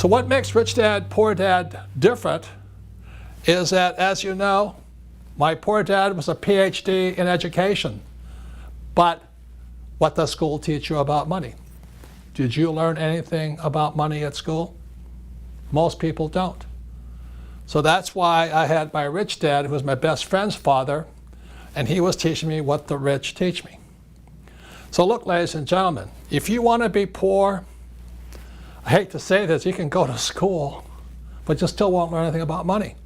So what makes Rich Dad, Poor Dad different is that, as you know, my poor dad was a PhD in education. But what does school teach you about money? Did you learn anything about money at school? Most people don't. So that's why I had my rich dad, who was my best friend's father, and he was teaching me what the rich teach me. So look, ladies and gentlemen, if you want to be poor, I hate to say this, you can go to school, but you still won't learn anything about money.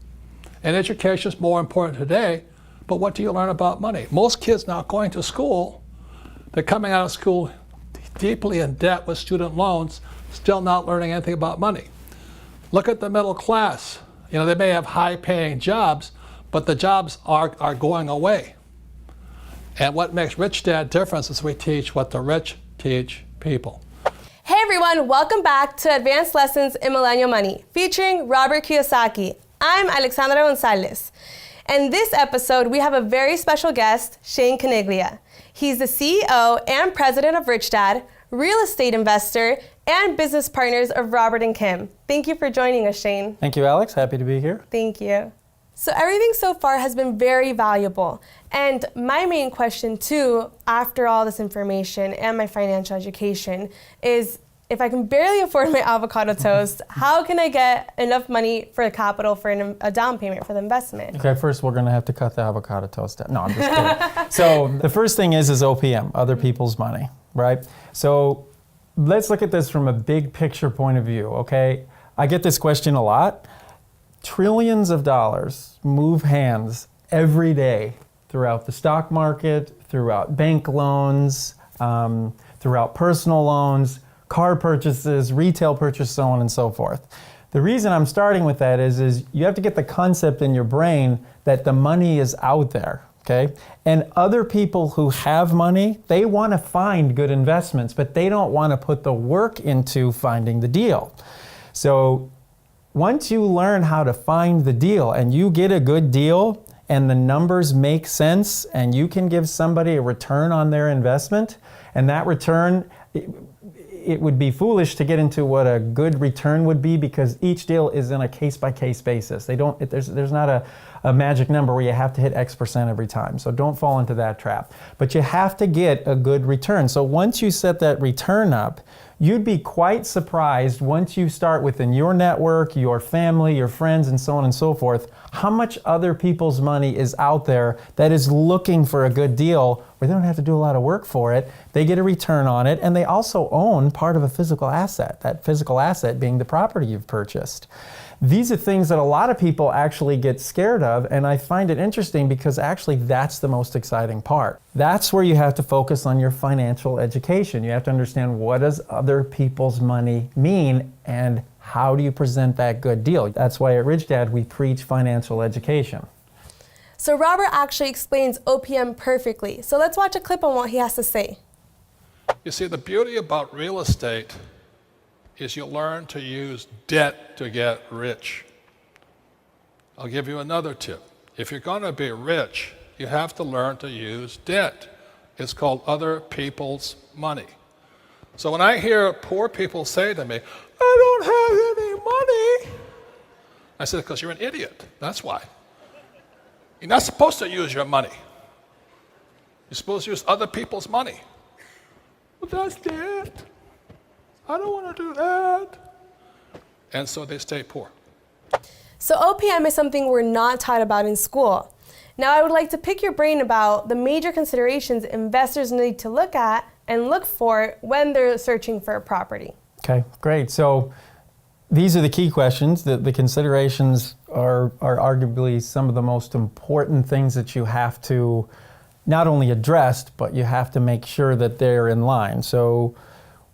And education is more important today, but what do you learn about money? Most kids now going to school, they're coming out of school deeply in debt with student loans, still not learning anything about money. Look at the middle class. You know, they may have high-paying jobs, but the jobs are going away. And what makes Rich Dad different is we teach what the rich teach people. Hey everyone, welcome back to Advanced Lessons in Millennial Money, featuring Robert Kiyosaki. I'm Alexandra Gonzalez. In this episode, we have a very special guest, Shane Caniglia. He's the CEO and president of Rich Dad, real estate investor, and business partners of Robert and Kim. Thank you for joining us, Shane. Thank you, Alex. Happy to be here. Thank you. So everything so far has been very valuable. And my main question too, after all this information and my financial education, is if I can barely afford my avocado toast, how can I get enough money for the capital for a down payment for the investment? Okay, first we're going to have to cut the avocado toast down. No, I'm just kidding. So the first thing is OPM, other people's money, right? So let's look at this from a big picture point of view, okay? I get this question a lot. Trillions of dollars move hands every day throughout the stock market, throughout bank loans, throughout personal loans, car purchases, retail purchases, so on and so forth. The reason I'm starting with that is you have to get the concept in your brain that the money is out there, okay? And other people who have money, they want to find good investments, but they don't want to put the work into finding the deal. So once you learn how to find the deal and you get a good deal and the numbers make sense and you can give somebody a return on their investment, and that return, it would be foolish to get into what a good return would be because each deal is in a case-by-case basis. There's not a magic number where you have to hit X% every time. So don't fall into that trap. But you have to get a good return. So once you set that return up, you'd be quite surprised once you start within your network, your family, your friends, and so on and so forth, how much other people's money is out there that is looking for a good deal where they don't have to do a lot of work for it. They get a return on it, and they also own part of a physical asset, that physical asset being the property you've purchased. These are things that a lot of people actually get scared of, and I find it interesting because actually that's the most exciting part. That's where you have to focus on your financial education. You have to understand what does other people's money mean and how do you present that good deal. That's why at Rich Dad we preach financial education. So Robert actually explains OPM perfectly. So let's watch a clip on what he has to say. You see, the beauty about real estate is you learn to use debt to get rich. I'll give you another tip. If you're going to be rich, you have to learn to use debt. It's called other people's money. So when I hear poor people say to me, I don't have any money, I said, because you're an idiot. That's why. You're not supposed to use your money. You're supposed to use other people's money. Well, that's debt. I don't want to do that. And so they stay poor. So OPM is something we're not taught about in school. Now I would like to pick your brain about the major considerations investors need to look at and look for when they're searching for a property. Okay, great. So these are the key questions. The considerations are arguably some of the most important things that you have to not only address, but you have to make sure that they're in line. So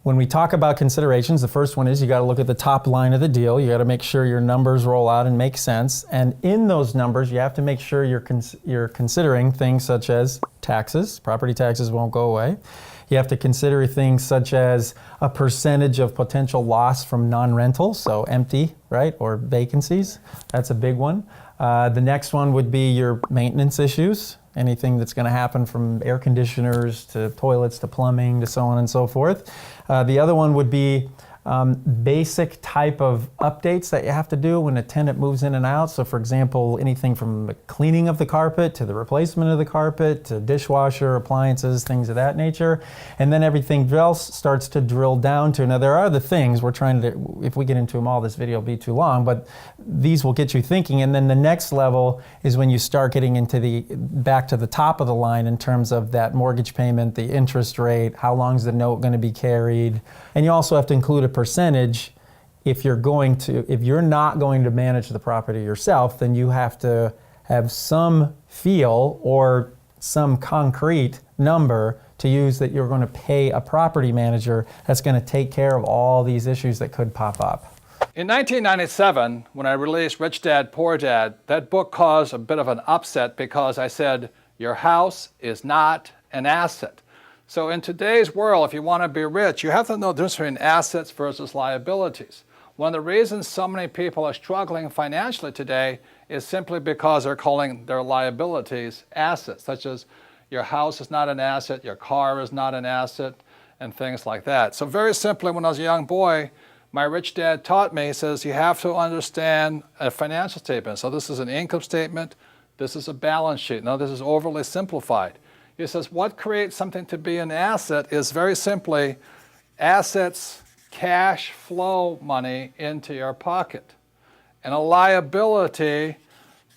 when we talk about considerations, the first one is you got to look at the top line of the deal. You got to make sure your numbers roll out and make sense. And in those numbers, you have to make sure you're considering things such as taxes. Property taxes won't go away. You have to consider things such as a percentage of potential loss from non-rental, so empty, right, or vacancies. That's a big one. The next one would be your maintenance issues. Anything that's going to happen from air conditioners to toilets to plumbing to so on and so forth. The other one would be basic type of updates that you have to do when a tenant moves in and out. So for example, anything from the cleaning of the carpet to the replacement of the carpet to dishwasher, appliances, things of that nature. And then everything else starts to drill down to, now there are the things we're trying to, if we get into them all, this video will be too long, but these will get you thinking. And then the next level is when you start getting into back to the top of the line in terms of that mortgage payment, the interest rate, how long is the note going to be carried. And you also have to include a percentage. If you're not going to manage the property yourself, then you have to have some feel or some concrete number to use that you're going to pay a property manager that's going to take care of all these issues that could pop up. In 1997, when I released Rich Dad, Poor Dad, that book caused a bit of an upset because I said, your house is not an asset. So in today's world, if you want to be rich, you have to know the difference between assets versus liabilities. One of the reasons so many people are struggling financially today is simply because they're calling their liabilities assets, such as your house is not an asset, your car is not an asset, and things like that. So very simply, when I was a young boy, my rich dad taught me, he says, you have to understand a financial statement. So this is an income statement, this is a balance sheet. Now this is overly simplified. He says, what creates something to be an asset is very simply assets, cash flow money into your pocket. And a liability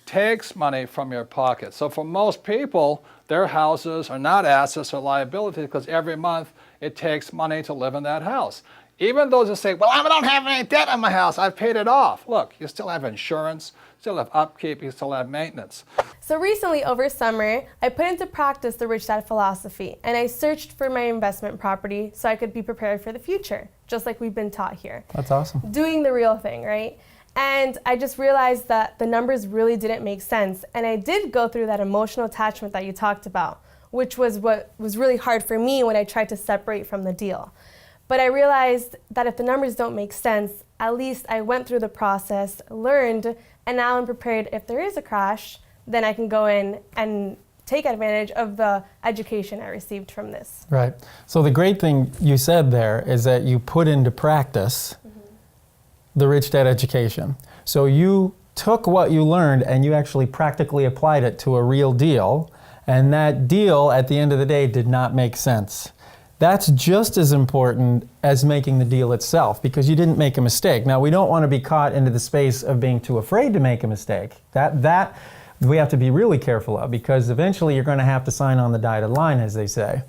takes money from your pocket. So for most people, their houses are not assets or liabilities because every month it takes money to live in that house. Even those that say, well, I don't have any debt on my house, I've paid it off. Look, you still have insurance, still have upkeep, you still have maintenance. So recently, over summer, I put into practice the Rich Dad philosophy, and I searched for my investment property so I could be prepared for the future, just like we've been taught here. That's awesome. Doing the real thing, right? And I just realized that the numbers really didn't make sense, and I did go through that emotional attachment that you talked about, which was what was really hard for me when I tried to separate from the deal. But I realized that if the numbers don't make sense, at least I went through the process, learned, and now I'm prepared if there is a crash, then I can go in and take advantage of the education I received from this. Right. So the great thing you said there is that you put into practice the Rich Dad education. So you took what you learned and you actually practically applied it to a real deal, and that deal at the end of the day did not make sense. That's just as important as making the deal itself because you didn't make a mistake. Now, we don't want to be caught into the space of being too afraid to make a mistake. That we have to be really careful of because eventually you're going to have to sign on the dotted line, as they say.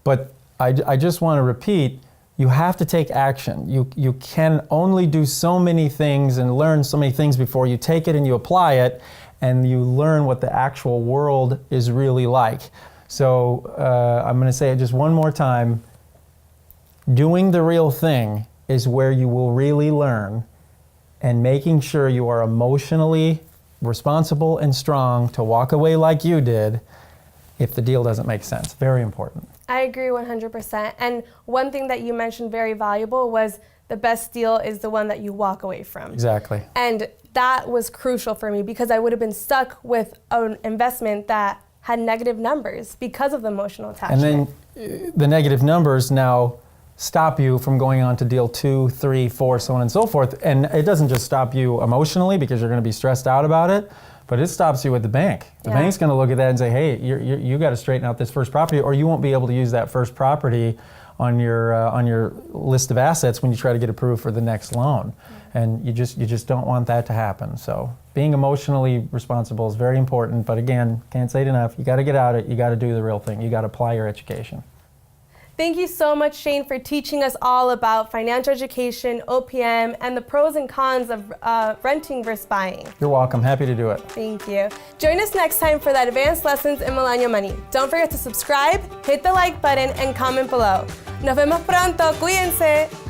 But I just want to repeat, you have to take action. You can only do so many things and learn so many things before you take it and you apply it and you learn what the actual world is really like. So I'm going to say it just one more time. Doing the real thing is where you will really learn, and making sure you are emotionally responsible and strong to walk away like you did if the deal doesn't make sense. Very important. I agree 100%. And one thing that you mentioned very valuable was the best deal is the one that you walk away from. Exactly. And that was crucial for me because I would have been stuck with an investment that had negative numbers because of the emotional attachment. And then the negative numbers now stop you from going on to deal 2, 3, 4, so on and so forth. And it doesn't just stop you emotionally because you're going to be stressed out about it, but it stops you with the bank. The bank's going to look at that and say, hey, you got to straighten out this first property, or you won't be able to use that first property on your list of assets when you try to get approved for the next loan. And you just don't want that to happen. So being emotionally responsible is very important, but again, can't say it enough. You got to get out it. You got to do the real thing. You got to apply your education. Thank you so much, Shane, for teaching us all about financial education, OPM, and the pros and cons of renting versus buying. You're welcome. Happy to do it. Thank you. Join us next time for the Advanced Lessons in Millennial Money. Don't forget to subscribe, hit the like button, and comment below. Nos vemos pronto. Cuídense.